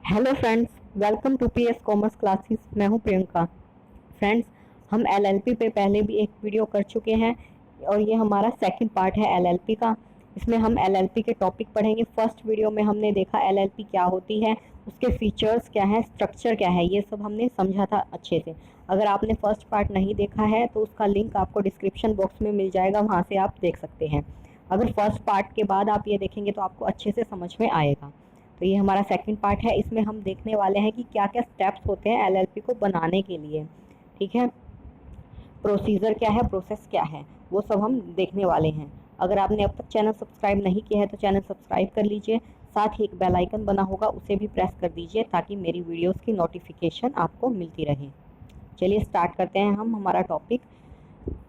Hello friends, welcome to PS commerce classes. मैं हूं Priyanka. Friends, हम एलएलपी पे पहले भी एक वीडियो कर चुके हैं और ये हमारा सेकंड पार्ट है एलएलपी का। इसमें हम एलएलपी के टॉपिक पढ़ेंगे। फर्स्ट वीडियो में हमने देखा एलएलपी क्या होती है, उसके फीचर्स क्या है, स्ट्रक्चर क्या है, ये सब हमने समझा था अच्छे से। अगर आपने फर्स्ट पार्ट नहीं देखा है तो उसका लिंक आपको डिस्क्रिप्शन बॉक्स में मिल जाएगा, वहाँ से आप देख सकते हैं। अगर फर्स्ट पार्ट के बाद आप ये देखेंगे तो आपको अच्छे से समझ में आएगा। तो ये हमारा सेकंड पार्ट है। इसमें हम देखने वाले हैं कि क्या क्या स्टेप्स होते हैं एलएलपी को बनाने के लिए। ठीक है, प्रोसीजर क्या है, प्रोसेस क्या है, वो सब हम देखने वाले हैं। अगर आपने अब तक चैनल सब्सक्राइब नहीं किया है तो चैनल सब्सक्राइब कर लीजिए। साथ ही एक बेल आइकन बना होगा, उसे भी प्रेस कर दीजिए ताकि मेरी वीडियोस की नोटिफिकेशन आपको मिलती रहे। चलिए स्टार्ट करते हैं हम हमारा टॉपिक,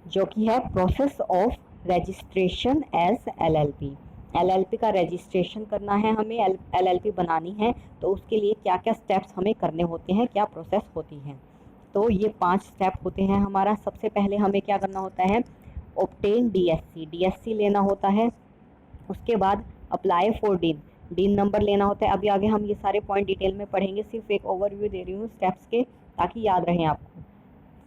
जो कि है process of registration as LLP. LLP का रजिस्ट्रेशन करना है हमें, एलएलपी बनानी है तो उसके लिए क्या क्या स्टेप्स हमें करने होते हैं, क्या प्रोसेस होती है। तो ये 5 स्टेप होते हैं हमारा। सबसे पहले हमें क्या करना होता है, ऑब्टेन डीएससी, डीएससी लेना होता है। उसके बाद apply for dean, dean number लेना होता है। अभी आगे हम ये सारे पॉइंट डिटेल में पढ़ेंगे, सिर्फ एक ओवरव्यू दे रही हूँ स्टेप्स के ताकि याद रहें आपको।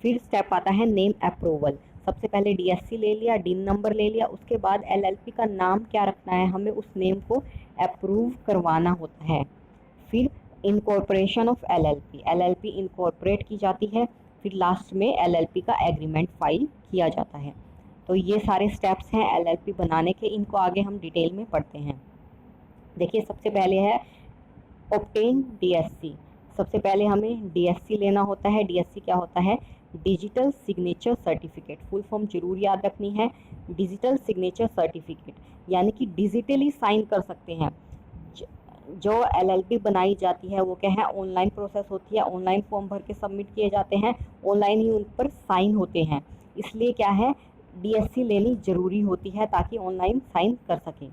फिर स्टेप आता है नेम अप्रूवल। सबसे पहले डीएससी ले लिया, डीन नंबर ले लिया, उसके बाद एलएलपी का नाम क्या रखना है, हमें उस नेम को अप्रूव करवाना होता है। फिर incorporation of LLP, LLP incorporate की जाती है। फिर लास्ट में एलएलपी का एग्रीमेंट फाइल किया जाता है। तो ये सारे स्टेप्स हैं एलएलपी बनाने के, इनको आगे हम डिटेल में पढ़ते हैं। देखिए, सबसे पहले है ऑब्टेन डीएससी। सबसे पहले हमें डीएससी लेना होता है। डीएससी क्या होता है, digital signature certificate. Full form जरूर याद रखनी है, डिजिटल सिग्नेचर सर्टिफिकेट, यानी कि डिजिटली साइन कर सकते हैं। जो एलएलपी बनाई जाती है वो क्या है, ऑनलाइन प्रोसेस होती है। ऑनलाइन फॉर्म भर के सबमिट किए जाते हैं, ऑनलाइन ही उन पर साइन होते हैं। इसलिए क्या है, डीएससी लेनी जरूरी होती है ताकि ऑनलाइन साइन कर सकें।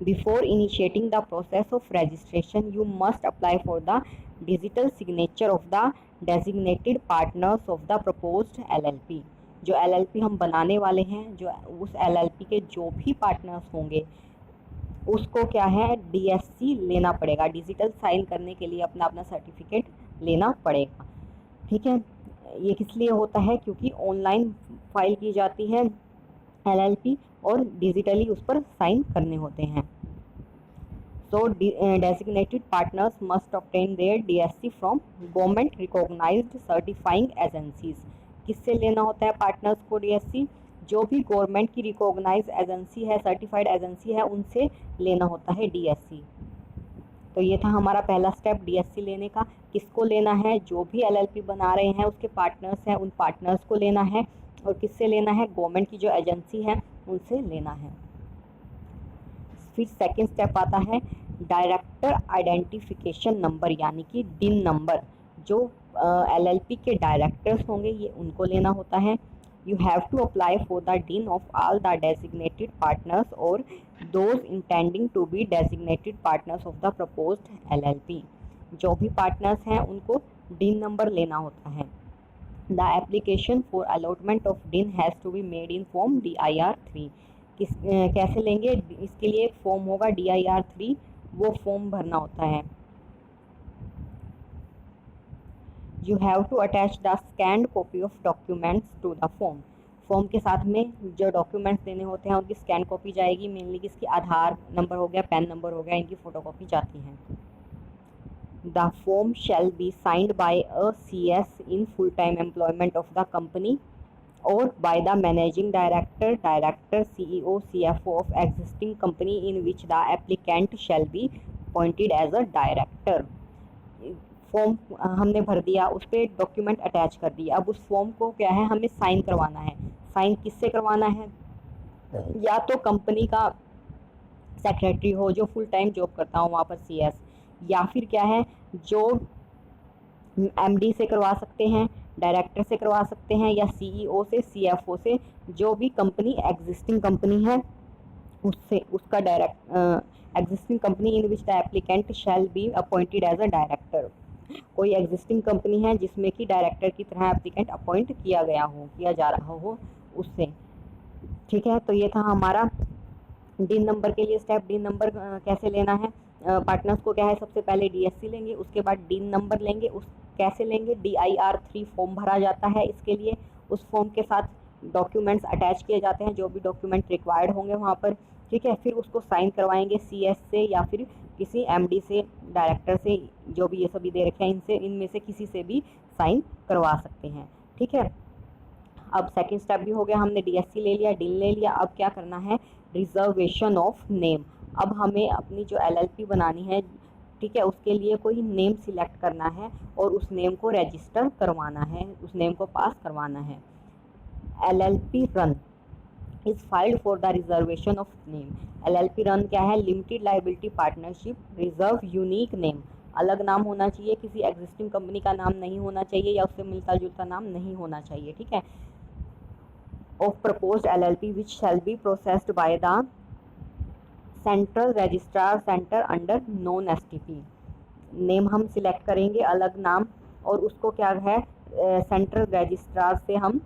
Before initiating the process of registration, you must apply for the digital signature of the designated partners of the proposed LLP। जो LLP हम बनाने वाले हैं, जो उस LLP के जो भी पार्टनर्स होंगे उसको क्या है, DSC लेना पड़ेगा। डिजिटल साइन करने के लिए अपना अपना सर्टिफिकेट लेना पड़ेगा। ठीक है, ये किस लिए होता है, क्योंकि ऑनलाइन फाइल की जाती है LLP और डिजिटली उस पर साइन करने होते हैं। So designated partners must obtain their DSC from government recognized certifying agencies। किससे लेना होता है पार्टनर्स को DSC, जो भी गवर्नमेंट की रिकॉग्नाइज एजेंसी है, सर्टिफाइड एजेंसी है, उनसे लेना होता है DSC। तो ये था हमारा पहला स्टेप DSC लेने का। किसको लेना है, जो भी LLP बना रहे हैं उसके पार्टनर्स हैं, उन पार्टनर्स को लेना है। और किससे लेना है, गवर्नमेंट की जो एजेंसी है उनसे लेना है। फिर सेकेंड स्टेप आता है डायरेक्टर आइडेंटिफिकेशन नंबर, यानी कि डिन नंबर। जो एलएलपी के डायरेक्टर्स होंगे ये उनको लेना होता है। You have to apply for the DIN of all the designated partners और those intending to be designated partners of the proposed LLP. जो भी पार्टनर्स हैं उनको डिन नंबर लेना होता है। The application for allotment of DIN has to be made in form DIR-3। कैसे लेंगे, इसके लिए एक फॉर्म होगा DIR-3, वो फॉर्म भरना होता है। You have to attach the scanned copy of documents to the form. Form के साथ में जो डॉक्यूमेंट्स देने होते हैं उनकी स्कैन कॉपी जाएगी। मेनली किसकी, आधार नंबर हो गया, पैन नंबर हो गया, इनकी फोटोकॉपी जाती है। The form shall be signed by a CS in full time employment of the company or by the managing director, CEO, CFO of existing company in which the applicant shall be appointed as a director। Form हमने भर दिया, उस पर document attach कर दिया। अब उस form को क्या है, हमें साइन करवाना है। साइन किससे करवाना है, या तो कंपनी का सेक्रेटरी हो जो फुल टाइम जॉब करता हो वहाँ पर CS, या फिर क्या है, जो MD से करवा सकते हैं, डायरेक्टर से करवा सकते हैं, या CEO से, CFO से, जो भी कंपनी एग्जिस्टिंग कंपनी है उससे, उसका existing company in which the applicant shall be appointed as a director. कोई एग्जिस्टिंग कंपनी है जिसमें कि डायरेक्टर की तरह एप्लीकेंट अपॉइंट किया गया हो, किया जा रहा हो उससे। ठीक है, तो ये था हमारा डिन नंबर के लिए स्टेप। डिन नंबर कैसे लेना है, पार्टनर्स को क्या है, सबसे पहले DSC लेंगे, उसके बाद DIN नंबर लेंगे। उस कैसे लेंगे, DIR3 फॉर्म भरा जाता है इसके लिए। उस फॉर्म के साथ डॉक्यूमेंट्स अटैच किए जाते हैं, जो भी डॉक्यूमेंट रिक्वायर्ड होंगे वहाँ पर, ठीक है। फिर उसको साइन करवाएंगे CS से या फिर किसी MD से, डायरेक्टर से, जो भी ये सभी दे रखे हैं इनमें से किसी से भी साइन करवा सकते हैं, ठीक है। अब सेकंड स्टेप भी हो गया, हमने DSC ले लिया, DIN ले लिया। अब क्या करना है, रिजर्वेशन ऑफ नेम। अब हमें अपनी जो LLP बनानी है, ठीक है, उसके लिए कोई नेम सिलेक्ट करना है और उस नेम को रजिस्टर करवाना है, उस नेम को पास करवाना है। LLP run is filed for the reservation of name. LLP run क्या है, limited liability partnership reserve unique name. अलग नाम होना चाहिए, किसी एग्जिस्टिंग कंपनी का नाम नहीं होना चाहिए या उससे मिलता जुलता नाम नहीं होना चाहिए, ठीक है। Of proposed LLP which shall be processed by the central registrar centre under non STP। Name हम सिलेक्ट करेंगे, अलग नाम, और उसको क्या है, सेंट्रल रजिस्ट्रार से हम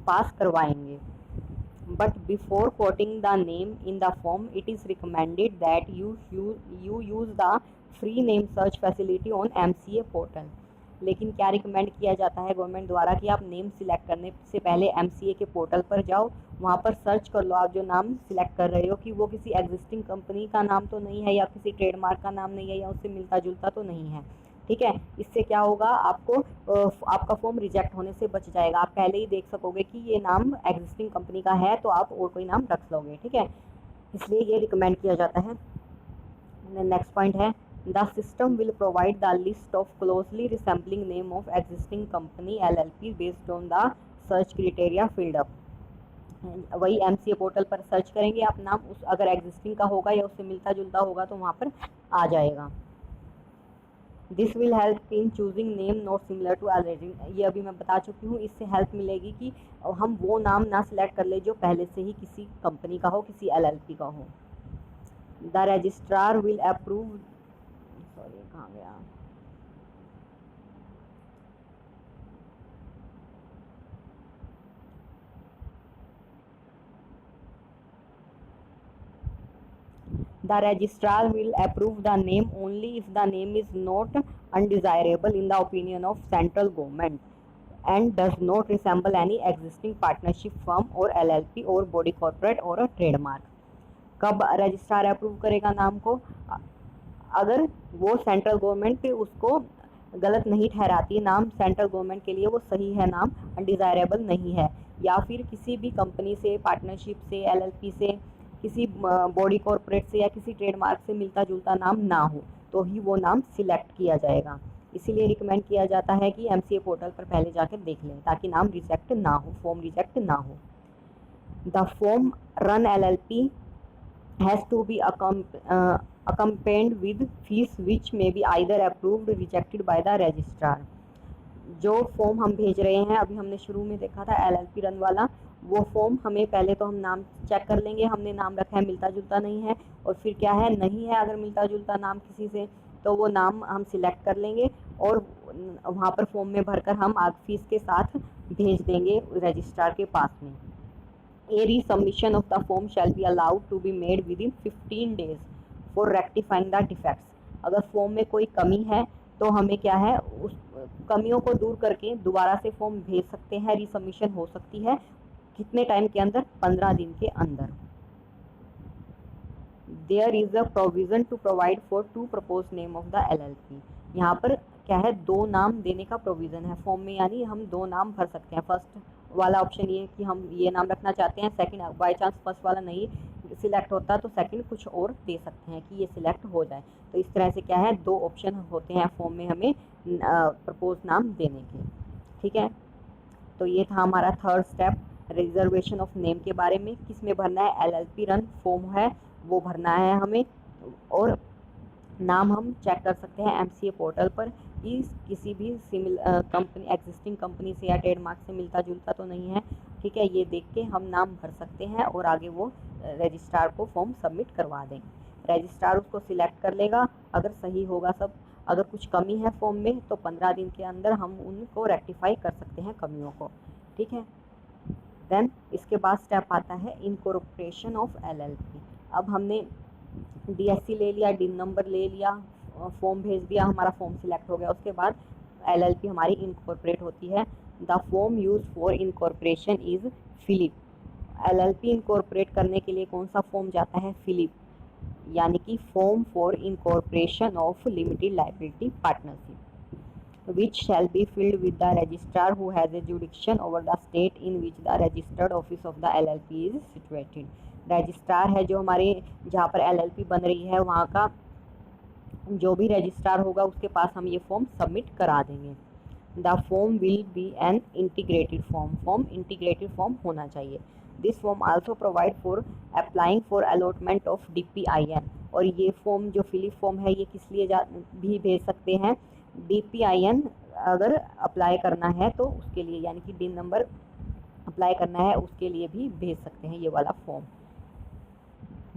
पास करवाएंगे। But before coating the name in the form it is recommended that you use the free name search facility on MCA portal. लेकिन क्या रिकमेंड किया जाता है गवर्नमेंट द्वारा कि आप नेम सिलेक्ट करने से पहले MCA के पोर्टल पर जाओ, वहाँ पर सर्च कर लो आप जो नाम सिलेक्ट कर रहे हो कि वो किसी एग्जिस्टिंग कंपनी का नाम तो नहीं है या किसी ट्रेडमार्क का नाम नहीं है या उससे मिलता जुलता तो नहीं है, ठीक है। इससे क्या होगा, आपको आपका फॉर्म रिजेक्ट होने से बच जाएगा। आप पहले ही देख सकोगे कि ये नाम एग्जिस्टिंग कंपनी का है तो आप और कोई नाम रख लोगे, ठीक है। इसलिए ये रिकमेंड किया जाता है। नेक्स्ट पॉइंट है, the system will provide the list of closely resembling name of existing company LLP based on the search criteria field up. वही MCA पोर्टल पर सर्च करेंगे आप नाम, उस अगर एग्जिस्टिंग का होगा या उससे मिलता जुलता होगा तो वहाँ पर आ जाएगा। This will help in choosing name not similar to already. ये अभी मैं बता चुकी हूँ, इससे हेल्प मिलेगी कि हम वो नाम ना सिलेक्ट कर ले जो पहले से ही किसी कंपनी का हो, किसी LLP का हो। The registrar will approve, sorry कहाँ गया, the registrar will approve the name only if the name is not undesirable in the opinion of central government and does not resemble any existing partnership firm or LLP or body corporate or a trademark। कब registrar approve करेगा नाम को, अगर वो central government उसको गलत नहीं ठहराती, नाम सेंट्रल गवर्नमेंट के लिए वो सही है, नाम अनडिज़ायरेबल नहीं है, या फिर किसी भी कंपनी से, पार्टनरशिप से, LLP से, किसी बॉडी कॉर्पोरेट से या किसी ट्रेडमार्क से मिलता जुलता नाम ना हो, तो ही वो नाम सिलेक्ट किया जाएगा। इसीलिए रिकमेंड किया जाता है कि MCA पोर्टल पर पहले जाकर देख लें ताकि नाम रिजेक्ट ना हो, फॉर्म रिजेक्ट ना हो। The form run LLP has to be accompanied with fees which may be either approved rejected by the registrar। जो फॉर्म हम भेज रहे हैं, अभी हमने शुरू में देखा था LLP रन वाला, वो फॉर्म हमें पहले तो हम नाम चेक कर लेंगे, हमने नाम रखा है मिलता जुलता नहीं है, और फिर क्या है, नहीं है अगर मिलता जुलता नाम किसी से, तो वो नाम हम सिलेक्ट कर लेंगे और वहाँ पर फॉर्म में भरकर हम फीस के साथ भेज देंगे रजिस्ट्रार के पास में। A resubmission of the form shall be allowed to be made within 15 days for rectifying the defects। अगर फॉर्म में कोई कमी है तो हमें क्या है, उस कमियों को दूर करके दोबारा से फॉर्म भेज सकते हैं, रीसबमिशन हो सकती है। कितने टाइम के अंदर, 15 दिन के अंदर। There is a provision to provide for 2 propose name of the LLP। यहाँ पर क्या है, 2 नाम देने का प्रोविज़न है फॉर्म में, यानी हम 2 नाम भर सकते हैं। फर्स्ट वाला ऑप्शन ये कि हम ये नाम रखना चाहते हैं, सेकंड बाय चांस फर्स्ट वाला नहीं सिलेक्ट होता तो सेकंड कुछ और दे सकते हैं कि ये सिलेक्ट हो जाए। तो इस तरह से क्या है, 2 ऑप्शन होते हैं फॉर्म में हमें प्रपोज नाम देने के, ठीक है। तो ये था हमारा third step, reservation of name के बारे में। किस में भरना है, LLP रन फॉर्म है वो भरना है हमें, और नाम हम चेक कर सकते हैं MCA पोर्टल पर कि किसी भी कंपनी, एग्जिस्टिंग कंपनी से या ट्रेडमार्क से मिलता जुलता तो नहीं है, ठीक है। ये देख के हम नाम भर सकते हैं और आगे वो रजिस्ट्रार को फॉर्म सबमिट करवा देंगे। रजिस्ट्रार उसको सिलेक्ट कर लेगा, अगर सही होगा सब, अगर कुछ कमी है फॉर्म में तो 15 दिन के अंदर हम उनको रेक्टिफाई कर सकते हैं कमियों को, ठीक है। देन इसके बाद स्टेप आता है इनकॉर्पोरेशन ऑफ LLP। अब हमने डीएससी ले लिया, डिन नंबर ले लिया, फॉर्म भेज दिया, हमारा फॉर्म सिलेक्ट हो गया, उसके बाद एलएलपी हमारी इनकॉर्पोरेट होती है। The form use for incorporation is FiLLiP. LLP incorporate करने के लिए कौन सा फॉर्म जाता है? फिलिप, यानी कि form for incorporation of limited liability partnership, which shall be filled with the registrar who has a jurisdiction over the state in which the registered office of the LLP is situated। Registrar है जो हमारे जहाँ पर LLP बन रही है वहाँ का जो भी रजिस्ट्रार होगा उसके पास हम ये फॉर्म सबमिट करा देंगे। The form will be an integrated form integrated form होना चाहिए। This form also provide for applying for allotment of DPIN। और ये फॉर्म जो फिलिप फॉर्म है ये किस लिए भी भेज सकते हैं? DPIN अगर अप्लाई करना है तो उसके लिए, यानी कि डिन नंबर अप्लाई करना है उसके लिए भी भेज सकते हैं ये वाला form.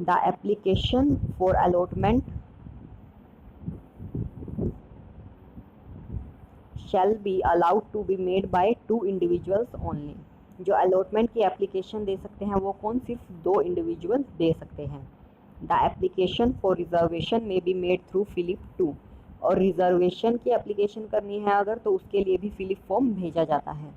The application for allotment shall be allowed to be made by 2 individuals only। जो अलॉटमेंट की एप्लीकेशन दे सकते हैं वो कौन? सिर्फ 2 इंडिविजुअल दे सकते हैं। द एप्लीकेशन फॉर रिजर्वेशन में बी मेड थ्रू फिलिप 2। और रिजर्वेशन की एप्लीकेशन करनी है अगर तो उसके लिए भी फिलिप फॉर्म भेजा जाता है।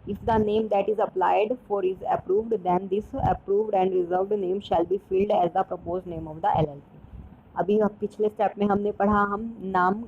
If the name that is applied for is approved then this approved and reserved name shall be filled as the propose name of the LLP। अभी पिछले स्टेप में हमने पढ़ा हम नाम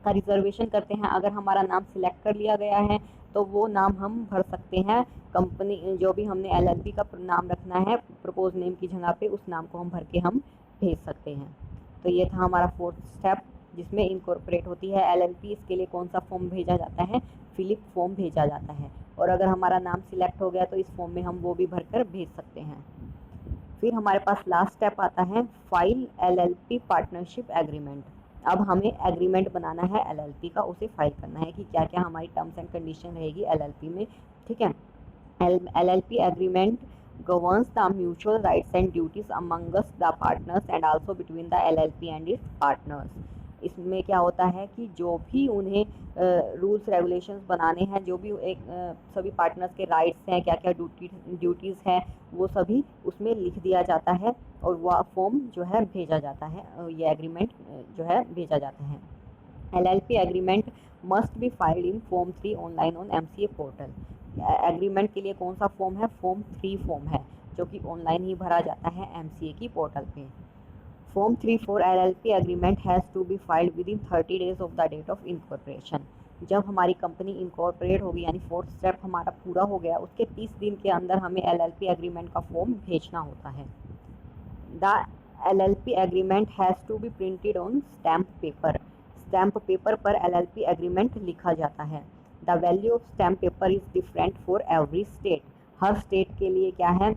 का रिजर्वेशन करते हैं, अगर हमारा नाम सिलेक्ट कर लिया गया है तो वो नाम हम भर सकते हैं। कंपनी जो भी हमने LLP का नाम रखना है प्रपोज नेम की जगह पे उस नाम को हम भर के हम भेज सकते हैं। तो ये था हमारा 4th स्टेप जिसमें इनकॉर्पोरेट होती है LLP। इसके लिए कौन सा फॉर्म भेजा जाता है? फिलिप फॉर्म भेजा जाता है। और अगर हमारा नाम सिलेक्ट हो गया तो इस फॉर्म में हम वो भी भरकर भेज सकते हैं। फिर हमारे पास लास्ट स्टेप आता है फाइल LLP पार्टनरशिप एग्रीमेंट। अब हमें एग्रीमेंट बनाना है LLP का, उसे फाइल करना है कि क्या क्या हमारी टर्म्स एंड कंडीशन रहेगी LLP में। ठीक है, LLP agreement governs the mutual rights and duties amongst the partners and also between the LLP and its partners। इसमें क्या होता है कि जो भी उन्हें रूल्स रेगुलेशंस बनाने हैं, जो भी एक सभी पार्टनर्स के राइट्स हैं, क्या क्या ड्यूटीज़ हैं, वो सभी उसमें लिख दिया जाता है और वह फॉर्म जो है भेजा जाता है, ये एग्रीमेंट जो है भेजा जाता है। LLP agreement must be filed in form 3 online on MCA portal. Agreement के लिए कौन सा फॉर्म है? फॉर्म 3 फॉर्म है जो कि ऑनलाइन ही भरा जाता है MCA की पोर्टल पे। Form 3 for LLP agreement has to be filed within 30 days of the date of incorporation. जब हमारी कंपनी इनकॉर्पोरेट होगी यानी 4th स्टेप हमारा पूरा हो गया उसके 30 दिन के अंदर हमें LLP एग्रीमेंट का फॉर्म भेजना होता है। The LLP agreement has to be printed on stamp paper. Stamp paper पर LLP एग्रीमेंट लिखा जाता है। The value of stamp paper is different for every state. हर स्टेट के लिए क्या है?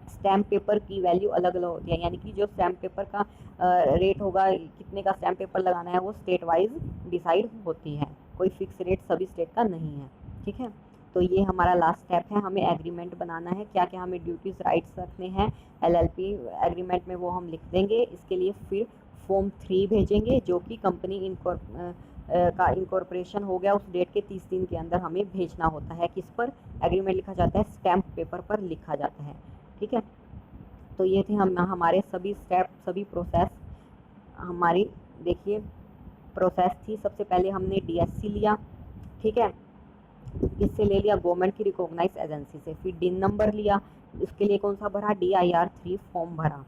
स्टैम्प पेपर की वैल्यू अलग अलग होती है, यानी कि जो स्टैम्प पेपर का रेट होगा, कितने का स्टैम्प पेपर लगाना है, वो स्टेट वाइज डिसाइड होती है, कोई फिक्स रेट सभी स्टेट का नहीं है। ठीक है, तो ये हमारा लास्ट स्टेप है, हमें एग्रीमेंट बनाना है। क्या क्या हमें ड्यूटीज़ राइट्स रखने हैं LLP एग्रीमेंट में वो हम लिख देंगे। इसके लिए फिर फॉर्म 3 भेजेंगे जो कि कंपनी का इनकॉर्पोरेशन हो गया उस डेट के 30 दिन के अंदर हमें भेजना होता है। किस पर एग्रीमेंट लिखा जाता है? स्टैम्प पेपर पर लिखा जाता है। ठीक है, तो ये थे हमारे सभी स्टेप, सभी प्रोसेस हमारी। देखिए प्रोसेस थी, सबसे पहले हमने DSC लिया। ठीक है, किससे ले लिया? गवर्नमेंट की रिकॉग्नाइज एजेंसी से। फिर डिन नंबर लिया, इसके लिए कौन सा भरा? DIR 3 फॉर्म भरा।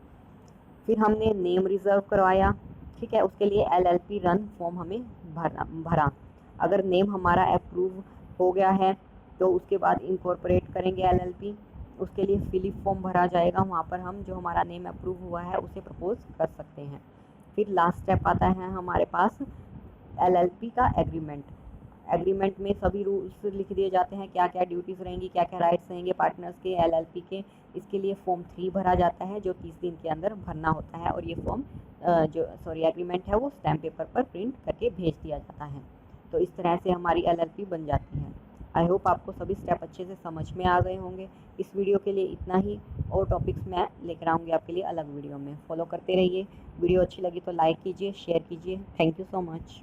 फिर हमने नेम रिजर्व करवाया। ठीक है, उसके लिए LLP रन फॉर्म हमें भरा। अगर नेम हमारा अप्रूव हो गया है तो उसके बाद इनकॉर्पोरेट करेंगे LLP, उसके लिए फिलिप फॉर्म भरा जाएगा, वहाँ पर हम जो हमारा नेम अप्रूव हुआ है उसे प्रपोज कर सकते हैं। फिर लास्ट स्टेप आता है हमारे पास LLP का एग्रीमेंट। एग्रीमेंट में सभी रूल्स लिख दिए जाते हैं, क्या क्या ड्यूटीज़ रहेंगी, क्या क्या राइट्स रहेंगे पार्टनर्स के LLP के। इसके लिए फॉर्म 3 भरा जाता है जो 30 दिन के अंदर भरना होता है और ये फॉर्म एग्रीमेंट है वो स्टैम्प पेपर पर प्रिंट करके भेज दिया जाता है। तो इस तरह से हमारी LLP बन जाती है। आई होप आपको सभी स्टेप अच्छे से समझ में आ गए होंगे। इस वीडियो के लिए इतना ही, और टॉपिक्स मैं लेकर आऊँगी आपके लिए अलग वीडियो में। फॉलो करते रहिए। वीडियो अच्छी लगी तो लाइक कीजिए, शेयर कीजिए। Thank you so much.